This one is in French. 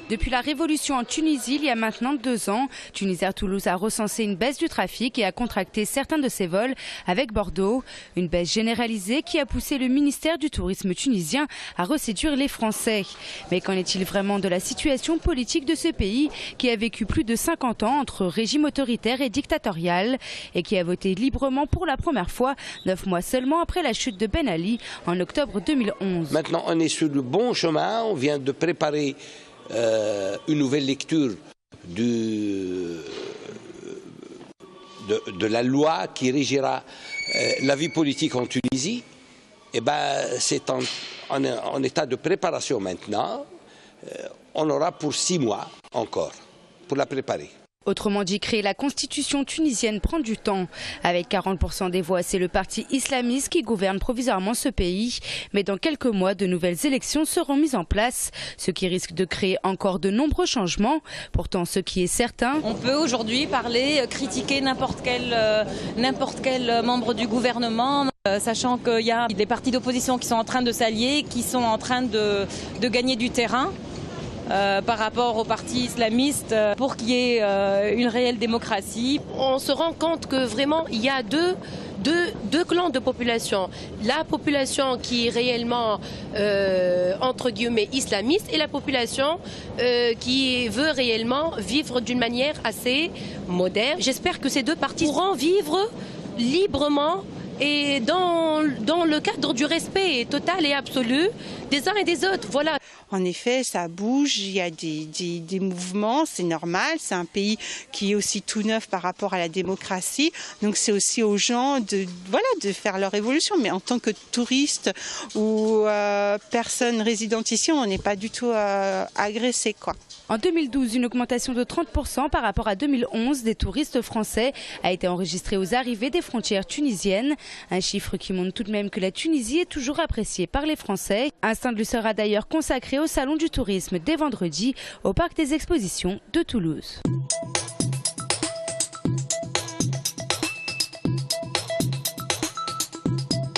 Depuis la révolution en Tunisie, il y a maintenant 2 ans, Tunisair Toulouse a recensé une baisse du trafic et a contracté certains de ses vols avec Bordeaux. Une baisse généralisée qui a poussé le ministère du Tourisme tunisien à reséduire les Français. Mais qu'en est-il vraiment de la situation politique de ce pays qui a vécu plus de 50 ans entre régime autoritaire et dictatorial et qui a voté librement pour la première fois 9 mois seulement après la chute de Ben Ali en octobre 2011. Maintenant, on est sur le bon chemin, on vient de préparer une nouvelle lecture de la loi qui régira la vie politique en Tunisie. Eh ben, c'est en état de préparation maintenant. On aura pour 6 mois encore pour la préparer. Autrement dit, créer la constitution tunisienne prend du temps. Avec 40% des voix, c'est le parti islamiste qui gouverne provisoirement ce pays. Mais dans quelques mois, de nouvelles élections seront mises en place, ce qui risque de créer encore de nombreux changements. Pourtant, ce qui est certain... On peut aujourd'hui parler, critiquer n'importe quel membre du gouvernement, sachant qu'il y a des partis d'opposition qui sont en train de s'allier, qui sont en train de gagner du terrain. Par rapport aux partis islamistes pour qu'il y ait une réelle démocratie. On se rend compte que vraiment il y a deux clans de population. La population qui est réellement entre guillemets islamiste et la population qui veut réellement vivre d'une manière assez moderne. J'espère que ces deux partis pourront vivre librement et dans le cadre du respect total et absolu des uns et des autres. Voilà. En effet, ça bouge, il y a des mouvements, c'est normal. C'est un pays qui est aussi tout neuf par rapport à la démocratie. Donc c'est aussi aux gens de faire leur évolution. Mais en tant que touriste ou personne résidente ici, on n'est pas du tout agressé, quoi. En 2012, une augmentation de 30% par rapport à 2011 des touristes français a été enregistrée aux arrivées des frontières tunisiennes. Un chiffre qui montre tout de même que la Tunisie est toujours appréciée par les Français. Un stand lui sera d'ailleurs consacré au Salon du tourisme dès vendredi au Parc des Expositions de Toulouse.